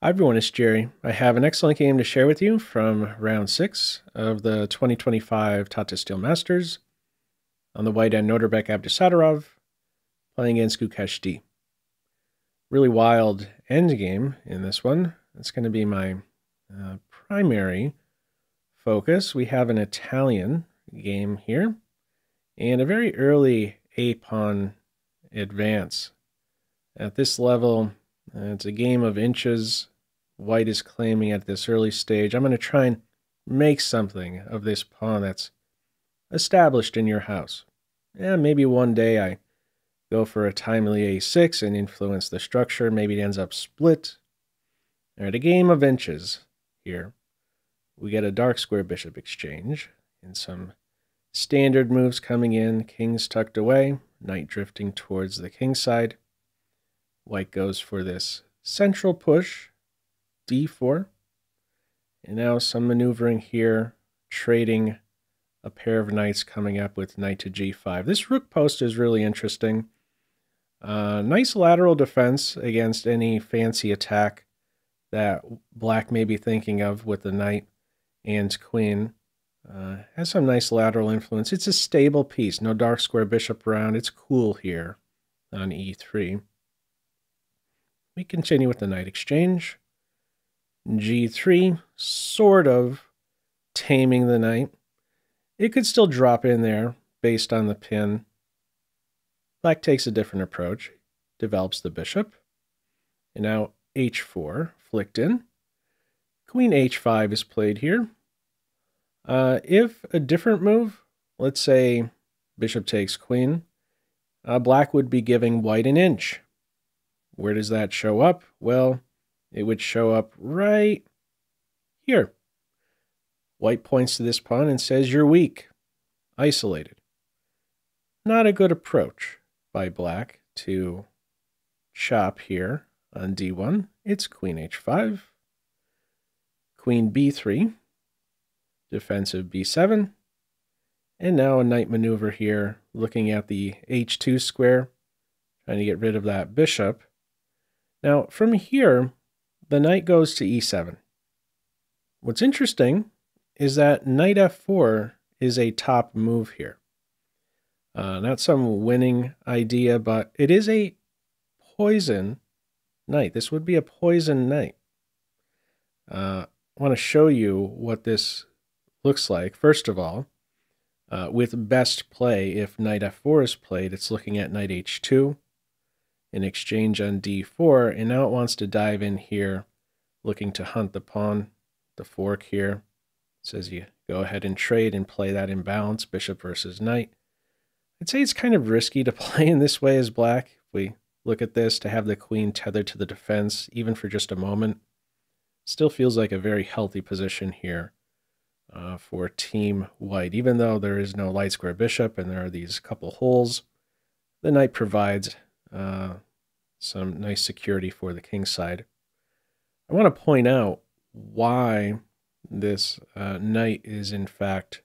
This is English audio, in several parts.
Hi everyone, it's Jerry. I have an excellent game to share with you from round 6 of the 2025 Tata Steel Masters on the white end Nordirbek Abdusattorov playing against Gukesh D. Really wild end game in this one. It's going to be my primary focus. We have an Italian game here and a very early a-pawn advance. At this level, it's a game of inches. White is claiming at this early stage, I'm going to try and make something of this pawn that's established in your house. Yeah, maybe one day I go for a timely a6 and influence the structure. Maybe it ends up split. All right, a game of inches here. We get a dark square bishop exchange and some standard moves coming in. Kings tucked away, knight drifting towards the king side. White goes for this central push. D4, and now some maneuvering here, trading a pair of knights coming up with knight to G5. This rook post is really interesting. Nice lateral defense against any fancy attack that black may be thinking of with the knight and queen. Has some nice lateral influence. It's a stable piece, no dark square bishop around. It's cool here on E3. We continue with the knight exchange. G3, sort of taming the knight. It could still drop in there based on the pin. Black takes a different approach, develops the bishop. And now H4 flicked in. Queen H5 is played here. If a different move, let's say bishop takes queen, black would be giving white an inch. Where does that show up? Well, it would show up right here. White points to this pawn and says, you're weak, isolated. Not a good approach by black to chop here on D1. It's queen H5, queen B3, defensive B7, and now a knight maneuver here, looking at the H2 square, trying to get rid of that bishop. Now, from here, the knight goes to E7. What's interesting is that knight F4 is a top move here. Not some winning idea, but it is a poison knight. This would be a poison knight. I want to show you what this looks like. First of all, with best play, if knight F4 is played, it's looking at knight H2. In exchange on D4, and now it wants to dive in here, looking to hunt the pawn, the fork here. It says you go ahead and trade and play that imbalance, bishop versus knight. I'd say it's kind of risky to play in this way as black. If we look at this, to have the queen tethered to the defense, even for just a moment, still feels like a very healthy position here for team white. Even though there is no light square bishop and there are these couple holes, the knight provides some nice security for the king side. I want to point out why this knight is in fact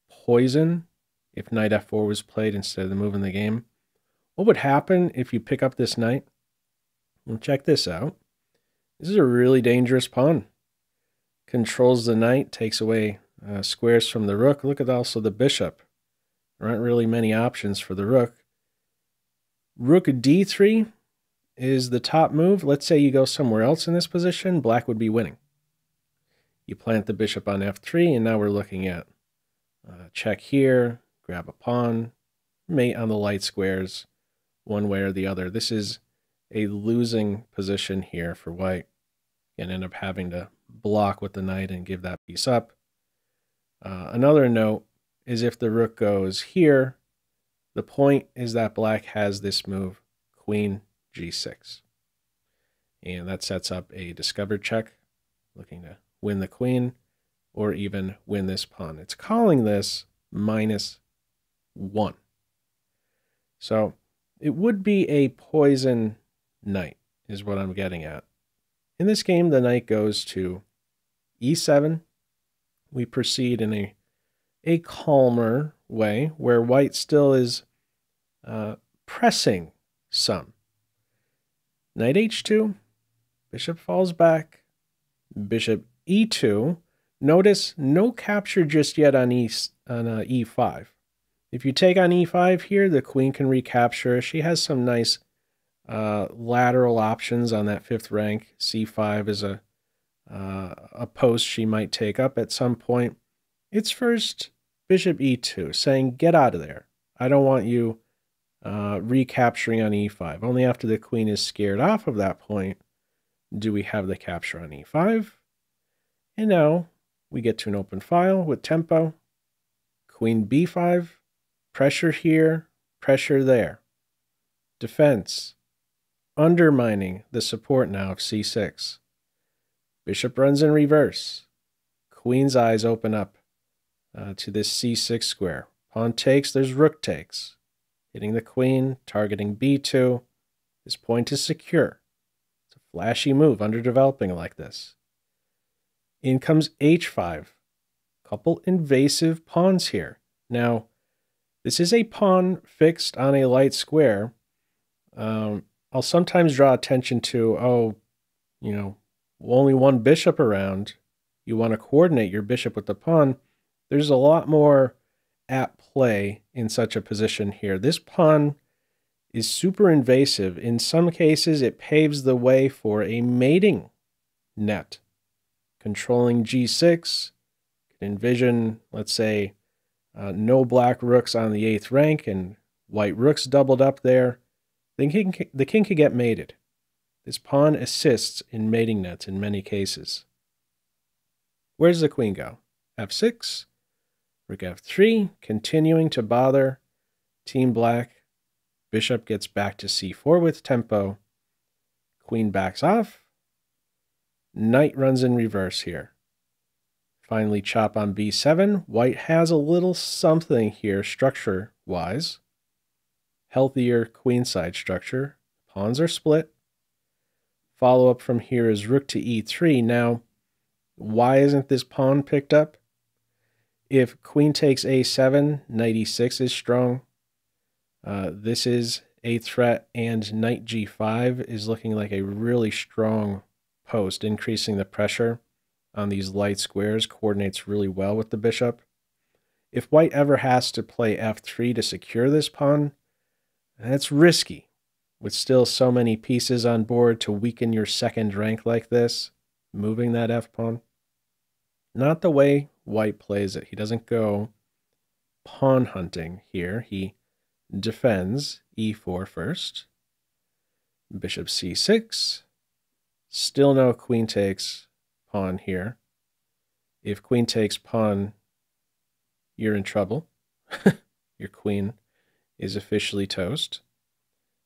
poison if knight F4 was played instead of the move in the game. What would happen if you pick up this knight? Well, check this out. This is a really dangerous pawn. Controls the knight, takes away squares from the rook. Look at also the bishop. There aren't really many options for the rook. Rook D3 is the top move. Let's say you go somewhere else in this position, black would be winning. You plant the bishop on F3, and now we're looking at check here, grab a pawn, mate on the light squares, one way or the other. This is a losing position here for white, and end up having to block with the knight and give that piece up. Another note is if the rook goes here, the point is that black has this move, queen G6. And that sets up a discovered check, looking to win the queen or even win this pawn. It's calling this -1. So it would be a poison knight, is what I'm getting at. In this game, the knight goes to E7. We proceed in a calmer way, where white still is pressing some. Knight H2, bishop falls back, Bishop e2. Notice no capture just yet on e5. If you take on e5 here, the queen can recapture. She has some nice lateral options on that 5th rank. c5 is a post she might take up at some point. It's first bishop e2, saying, get out of there. I don't want you recapturing on e5. Only after the queen is scared off of that point do we have the capture on e5. And now we get to an open file with tempo. Queen b5, pressure here, pressure there. Defense, undermining the support now of c6. Bishop runs in reverse. Queen's eyes open up to this c6 square. Pawn takes, there's rook takes. Hitting the queen, targeting b2. This point is secure. It's a flashy move, underdeveloping like this. In comes h5. Couple invasive pawns here. Now, this is a pawn fixed on a light square. I'll sometimes draw attention to, only one bishop around. You want to coordinate your bishop with the pawn. There's a lot more at play in such a position here. This pawn is super invasive. In some cases, it paves the way for a mating net. Controlling g6, can envision, let's say, no black rooks on the 8th rank and white rooks doubled up there. The king could get mated. This pawn assists in mating nets in many cases. Where does the queen go? f6, rook f3, continuing to bother Team Black. Bishop gets back to c4 with tempo. Queen backs off. Knight runs in reverse here. Finally chop on b7. White has a little something here structure-wise. Healthier queenside structure. Pawns are split. Follow up from here is rook to e3. Now, why isn't this pawn picked up? If queen takes a7, knight e6 is strong. This is a threat, and knight g5 is looking like a really strong post, increasing the pressure on these light squares, coordinates really well with the bishop. If white ever has to play f3 to secure this pawn, that's risky. With still so many pieces on board to weaken your second rank like this, moving that f-pawn. Not the way white plays it. He doesn't go pawn hunting here. He defends e4 first. Bishop c6. Still no queen takes pawn here. If queen takes pawn, you're in trouble. Your queen is officially toast.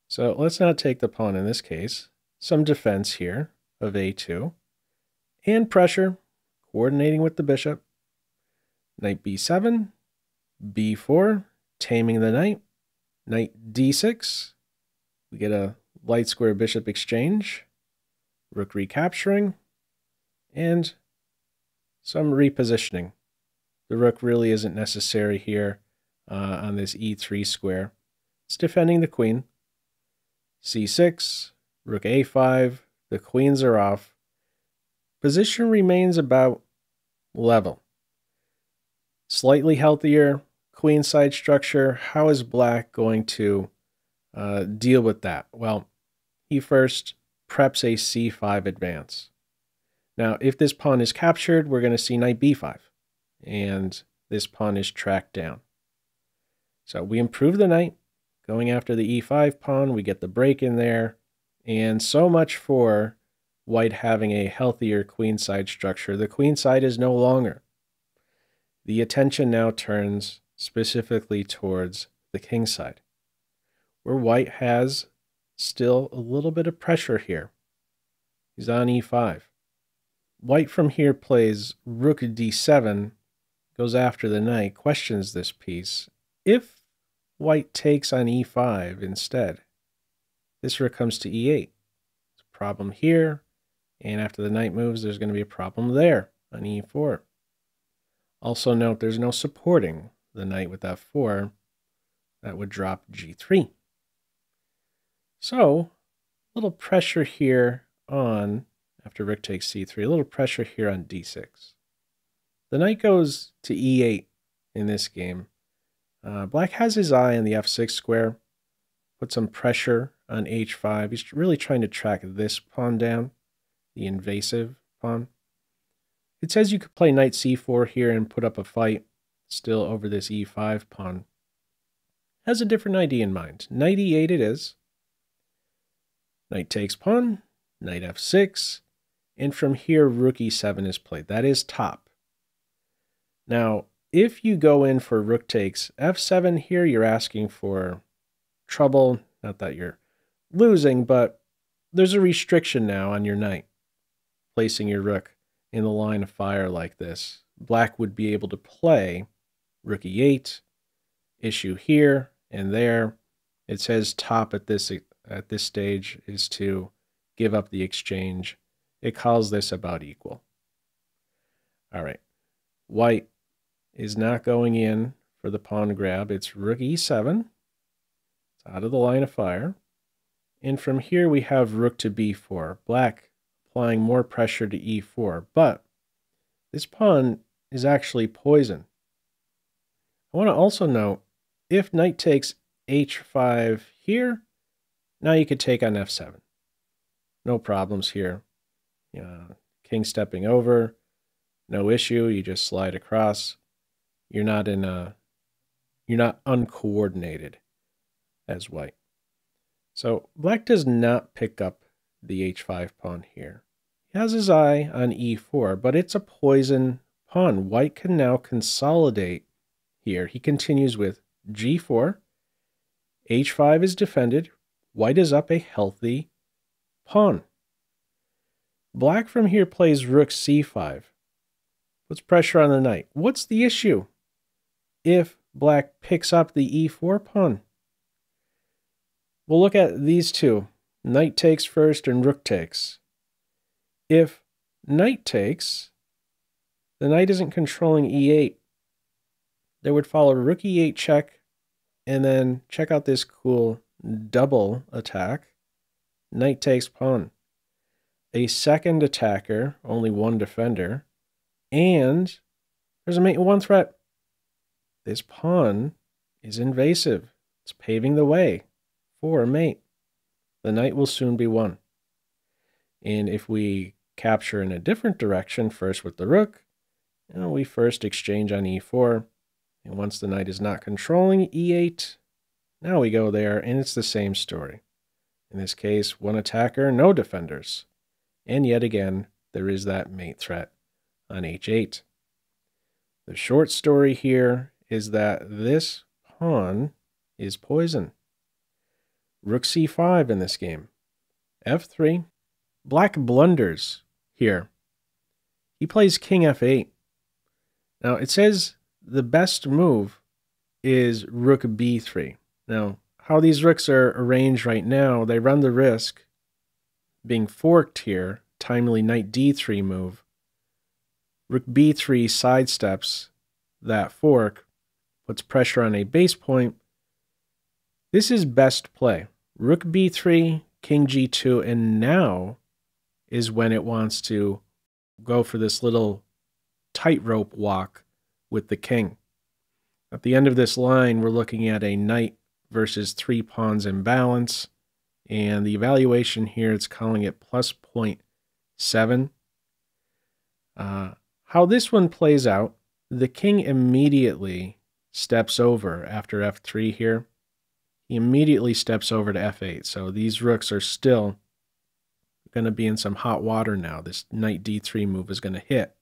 So let's not take the pawn in this case. Some defense here of a2. And pressure, coordinating with the bishop. Knight b7, b4, taming the knight. Knight d6. We get a light square bishop exchange. Rook recapturing. And some repositioning. The rook really isn't necessary here on this e3 square. It's defending the queen. c6, rook a5, the queens are off. Position remains about level. Slightly healthier queenside structure. How is black going to deal with that? Well, he first preps a c5 advance. Now, if this pawn is captured, we're going to see knight b5, and this pawn is tracked down. So we improve the knight. Going after the e5 pawn, we get the break in there, and so much for white having a healthier queenside structure. The queenside is no longer. The attention now turns specifically towards the kingside, where white has still a little bit of pressure here. He's on e5. White from here plays rook d7, goes after the knight, questions this piece. If white takes on e5 instead, this rook comes to e8. It's a problem here, and after the knight moves, there's going to be a problem there on e4. Also note there's no supporting the knight with f4. That would drop g3. So, a little pressure here on after rook takes c3. A little pressure here on d6. The knight goes to e8 in this game. Black has his eye on the f6 square. Put some pressure on h5. He's really trying to track this pawn down, the invasive pawn. It says you could play knight c4 here and put up a fight still over this e5 pawn. Has a different idea in mind. Knight e8 it is. Knight takes pawn, knight f6, and from here rook e7 is played. That is top. Now, if you go in for rook takes f7 here, you're asking for trouble. Not that you're losing, but there's a restriction now on your knight. Placing your rook in the line of fire like this. Black would be able to play rook e8, issue here and there. It says top at this stage is to give up the exchange. It calls this about equal. All right. White is not going in for the pawn grab. It's rook e7. It's out of the line of fire. And from here we have rook to b4. Black applying more pressure to e4. But this pawn is actually poisoned. I want to also note, if knight takes h5 here, now you could take on f7. No problems here. King stepping over, no issue. You just slide across. You're not uncoordinated as white. So black does not pick up the h5 pawn here. He has his eye on e4, but it's a poison pawn. White can now consolidate here. He continues with g4. h5 is defended. White is up a healthy pawn. Black from here plays rook c5. Puts pressure on the knight. What's the issue if black picks up the e4 pawn? We'll look at these two. Knight takes first and rook takes. If knight takes, the knight isn't controlling e8. There would follow rook e8 check, and then check out this cool double attack. Knight takes pawn. A second attacker, only one defender, and there's a mate in one threat. This pawn is invasive. It's paving the way for a mate. The knight will soon be won. And if we capture in a different direction, first with the rook, we first exchange on e4. And once the knight is not controlling e8, now we go there, and it's the same story. In this case, one attacker, no defenders. And yet again, there is that mate threat on h8. The short story here is that this pawn is poison. Rook c5 in this game. f3. Black blunders here. He plays king f8. Now, it says the best move is rook b3. Now, how these rooks are arranged right now, they run the risk being forked here, timely knight d3 move. Rook b3 sidesteps that fork, puts pressure on a base point. This is best play. Rook b3, king g2, and now is when it wants to go for this little tightrope walk with the king. At the end of this line, we're looking at a knight versus 3 pawns imbalance, and the evaluation here, it's calling it plus 0.7. How this one plays out, the king immediately steps over after f3 here. He immediately steps over to f8, so these rooks are still going to be in some hot water now. This knight d3 move is going to hit.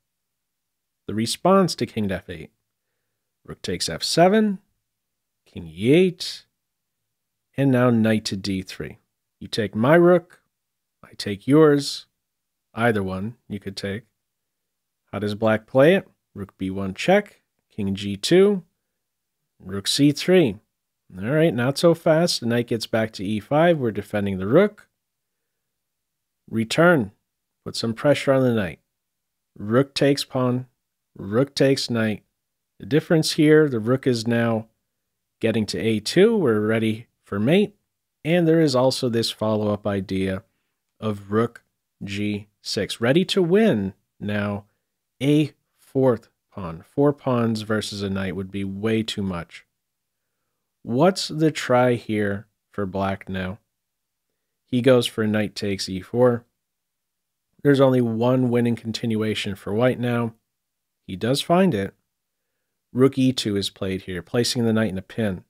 The response to king to f8. Rook takes f7, king e8, and now knight to d3. You take my rook, I take yours. Either one you could take. How does black play it? Rook b1 check, king g2, rook c3. All right, not so fast. The knight gets back to e5. We're defending the rook. Return. Put some pressure on the knight. Rook takes pawn. Rook takes knight. The difference here, the rook is now getting to a2. We're ready for mate. And there is also this follow-up idea of rook g6. Ready to win now. A fourth pawn. 4 pawns versus a knight would be way too much. What's the try here for black now? He goes for knight takes e4. There's only one winning continuation for white now. He does find it. Rook e2 is played here, placing the knight in a pin.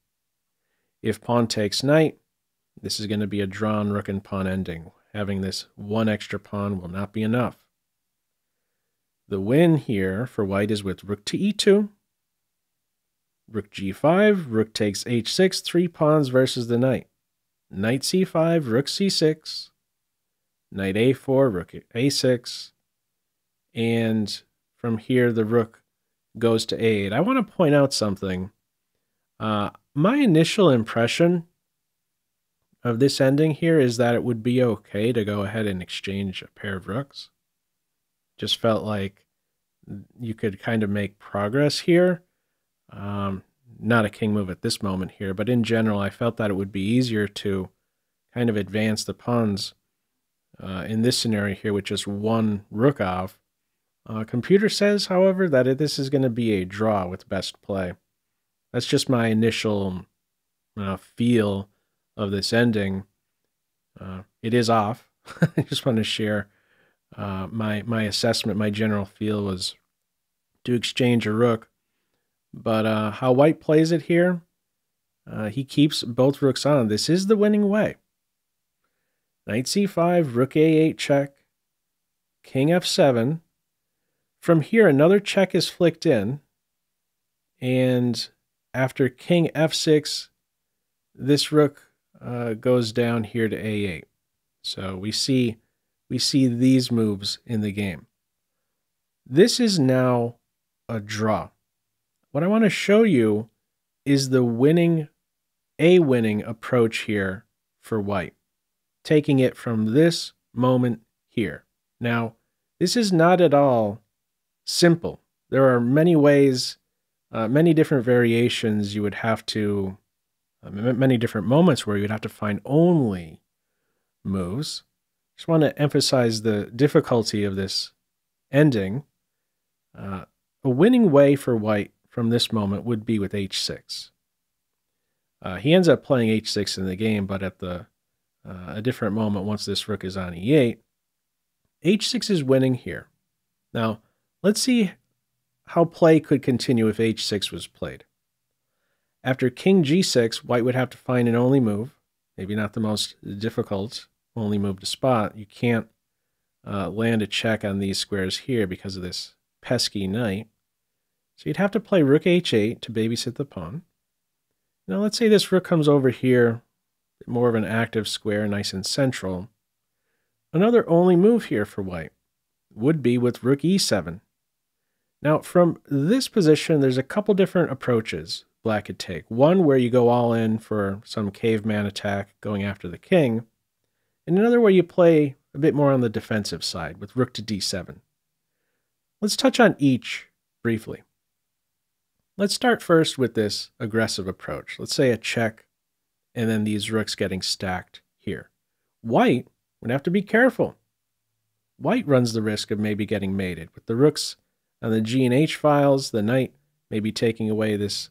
If pawn takes knight, this is going to be a drawn rook and pawn ending. Having this one extra pawn will not be enough. The win here for white is with rook to e2, rook g5, rook takes h6, 3 pawns versus the knight. Knight c5, rook c6, knight a4, rook a6, and from here the rook goes to a8. I want to point out something. My initial impression of this ending here is that it would be okay to go ahead and exchange a pair of rooks. Just felt like you could kind of make progress here. Not a king move at this moment here, but in general, I felt that it would be easier to kind of advance the pawns in this scenario here with just one rook off. Computer says, however, that this is going to be a draw with best play. That's just my initial feel of this ending. It is off. I just want to share my assessment. My general feel was to exchange a rook. But how white plays it here, he keeps both rooks on. This is the winning way. Knight c5, rook a8 check, king f7. From here, another check is flicked in. And after king f6, this rook goes down here to a8. So we see these moves in the game. This is now a draw. What I want to show you is the winning approach here for white, taking it from this moment here. Now, this is not at all simple. There are many ways, many different variations you would have to, many different moments where you'd have to find only moves. Just want to emphasize the difficulty of this ending. A winning way for white from this moment would be with h6. He ends up playing h6 in the game, but at a different moment, once this rook is on e8, h6 is winning here. Now, let's see how play could continue if h6 was played. After king g6, white would have to find an only move, maybe not the most difficult only move to spot. You can't land a check on these squares here because of this pesky knight. So you'd have to play rook h8 to babysit the pawn. Now let's say this rook comes over here, more of an active square, nice and central. Another only move here for white would be with rook e7. Now from this position, there's a couple different approaches black could take. One where you go all in for some caveman attack going after the king, and another where you play a bit more on the defensive side with rook to d7. Let's touch on each briefly. Let's start first with this aggressive approach. Let's say a check, and then these rooks getting stacked here. White would have to be careful. White runs the risk of maybe getting mated. With the rooks on the G and H files, the knight maybe taking away this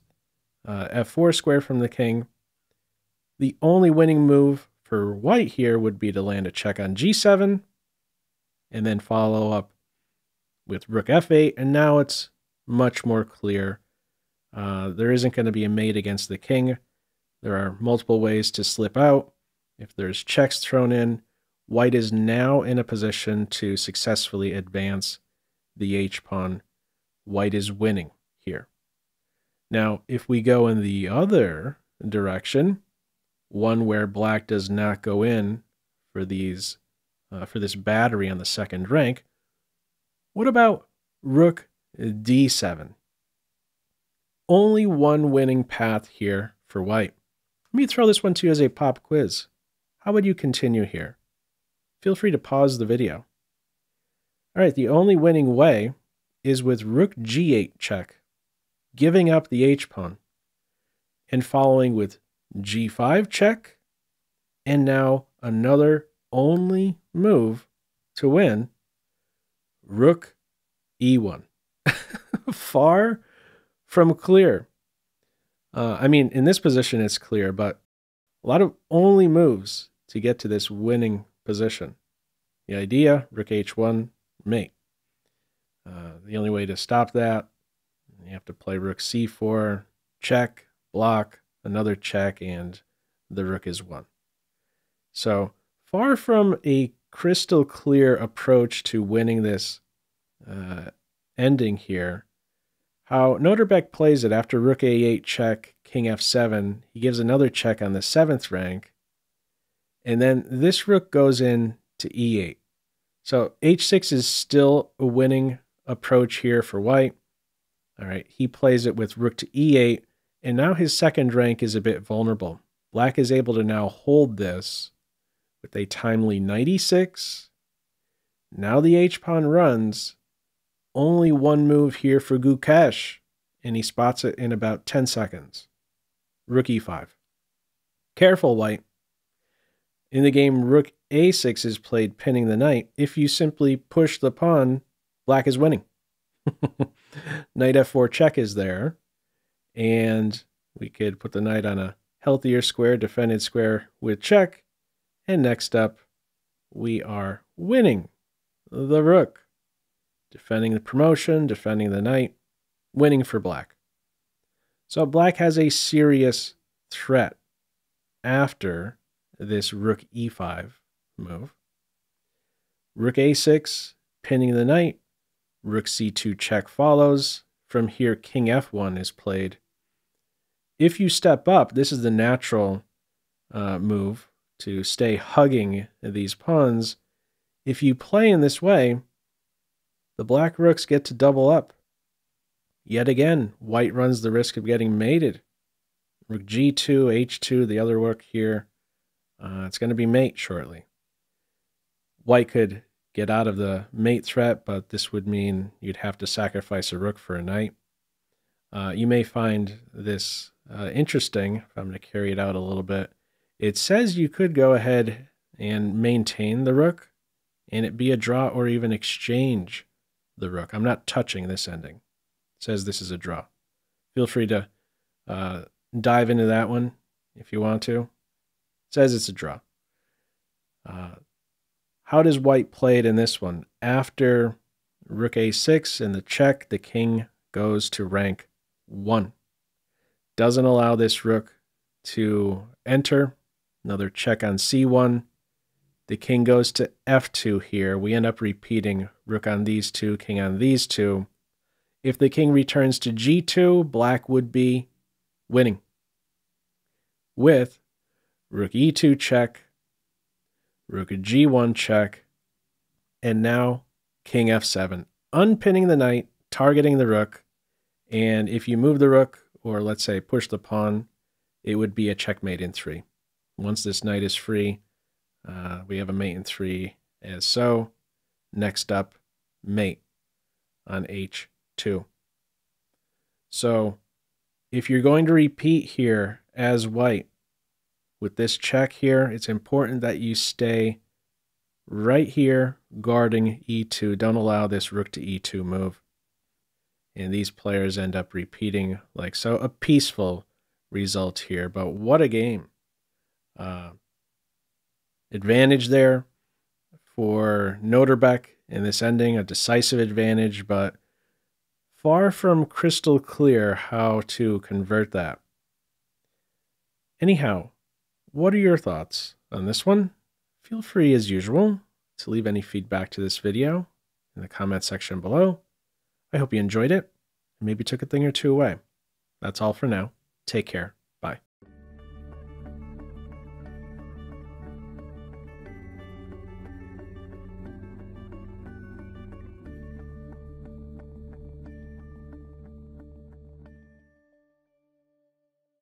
f4 square from the king. The only winning move for white here would be to land a check on g7, and then follow up with rook f8, and now it's much more clear. There isn't going to be a mate against the king. There are multiple ways to slip out. If there's checks thrown in, white is now in a position to successfully advance the h-pawn. White is winning here. Now, if we go in the other direction, one where black does not go in for these for this battery on the second rank, what about rook d7? Only one winning path here for white. Let me throw this one to you as a pop quiz. How would you continue here? Feel free to pause the video. All right, the only winning way is with rook g8 check, giving up the h-pawn, and following with g5 check, and now another only move to win, rook e1. Far from clear. I mean, in this position, it's clear, but a lot of only moves to get to this winning position. The idea, rook h1, mate. The only way to stop that, you have to play rook c4, check, block, another check, and the rook is won. So far from a crystal clear approach to winning this ending here, how Nordirbek plays it after rook a8 check, king f7, he gives another check on the 7th rank, and then this rook goes in to e8. So h6 is still a winning approach here for white. All right, he plays it with rook to e8, and now his 2nd rank is a bit vulnerable. Black is able to now hold this with a timely knight e6. Now the h-pawn runs. Only one move here for Gukesh, and he spots it in about 10 seconds. Rook e5. Careful, white. In the game, rook a6 is played pinning the knight. If you simply push the pawn, black is winning. Knight f4 check is there, and we could put the knight on a healthier square, defended square with check, and next up, we are winning the rook. Defending the promotion, defending the knight, winning for black. So black has a serious threat after this rook e5 move. Rook a6, pinning the knight. Rook c2 check follows. From here, king f1 is played. If you step up, this is the natural move to stay hugging these pawns. If you play in this way, the black rooks get to double up. Yet again, white runs the risk of getting mated. Rook g2, h2, the other rook here. It's going to be mate shortly. White could get out of the mate threat, but this would mean you'd have to sacrifice a rook for a knight. You may find this interesting, if I'm going to carry it out a little bit. It says you could go ahead and maintain the rook, and it be a draw or even exchange the rook. I'm not touching this ending. It says this is a draw. Feel free to dive into that one if you want to. It says it's a draw. How does white play it in this one? After rook a6 and the check, the king goes to rank 1. Doesn't allow this rook to enter. Another check on c1. The king goes to f2 here. We end up repeating rook on these two, king on these two. If the king returns to g2, black would be winning. With rook e2 check, rook g1 check, and now king f7. Unpinning the knight, targeting the rook, and if you move the rook, or let's say push the pawn, it would be a checkmate in 3. Once this knight is free, we have a mate in 3 as so. Next up, mate on h2. So if you're going to repeat here as white with this check here, it's important that you stay right here guarding e2. Don't allow this rook to e2 move. And these players end up repeating like so. A peaceful result here, but what a game. Advantage there for Nordirbek in this ending, a decisive advantage, but far from crystal clear how to convert that. Anyhow, what are your thoughts on this one? Feel free, as usual, to leave any feedback to this video in the comment section below. I hope you enjoyed it and maybe took a thing or two away. That's all for now. Take care.